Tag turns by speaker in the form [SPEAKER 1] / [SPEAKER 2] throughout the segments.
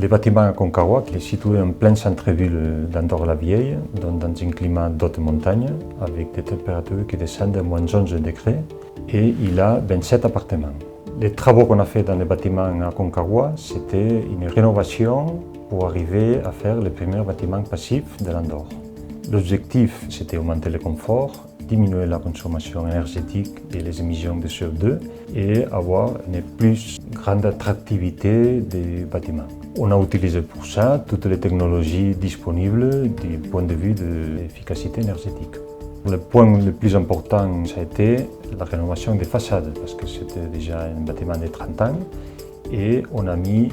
[SPEAKER 1] Le bâtiment à Concarrois, qui est situé en plein centre-ville d'Andorre-la-Vieille, dans un climat d'haute montagne, avec des températures qui descendent à moins 11 degrés, et il a 27 appartements. Les travaux qu'on a fait dans le bâtiment à Concarrois, c'était une rénovation pour arriver à faire le premier bâtiment passif de l'Andorre. L'objectif, c'était augmenter le confort, diminuer la consommation énergétique et les émissions de CO2 et avoir une plus grande attractivité des bâtiments. On a utilisé pour ça toutes les technologies disponibles du point de vue de l'efficacité énergétique. Le point le plus important, ça a été la rénovation des façades, parce que c'était déjà un bâtiment de 30 ans et on a mis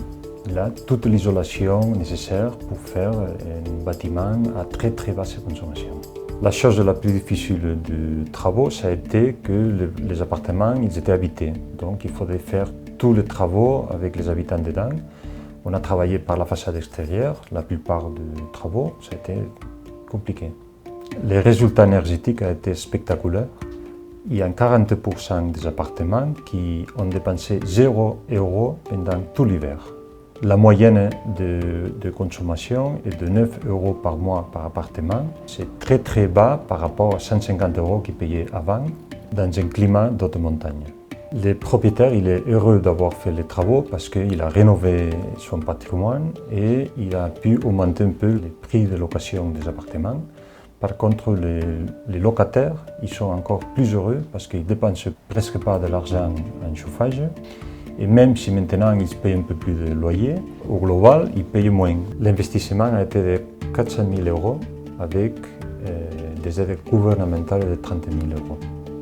[SPEAKER 1] là toute l'isolation nécessaire pour faire un bâtiment à très basse consommation. La chose la plus difficile du travaux, ça a été que les appartements ils étaient habités. Donc il faudrait faire tous les travaux avec les habitants dedans. On a travaillé par la façade extérieure, la plupart des travaux, ça a été compliqué. Les résultats énergétiques ont été spectaculaires. Il y a 40% des appartements qui ont dépensé 0 € pendant tout l'hiver. La moyenne de consommation est de 9 € par mois par appartement. C'est très bas par rapport à 150 € qu'ils payaient avant dans un climat d'haute montagne. Le propriétaire il est heureux d'avoir fait les travaux parce qu'il a rénové son patrimoine et il a pu augmenter un peu les prix de location des appartements. Par contre, les locataires ils sont encore plus heureux parce qu'ils ne dépensent presque pas de l'argent en chauffage. Et même si maintenant ils payent un peu plus de loyer, au global, ils payent moins. L'investissement a été de 400 000 € avec des aides gouvernementales de 30 000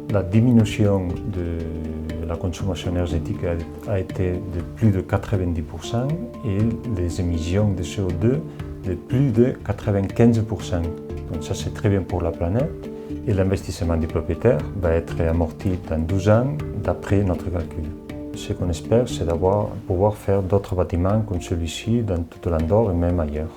[SPEAKER 1] €. La diminution de la consommation énergétique a été de plus de 90% et les émissions de CO2 de plus de 95%. Donc ça c'est très bien pour la planète et l'investissement du propriétaire va être amorti dans 12 ans d'après notre calcul. Ce qu'on espère, c'est pouvoir faire d'autres bâtiments comme celui-ci dans toute l'Andorre et même ailleurs.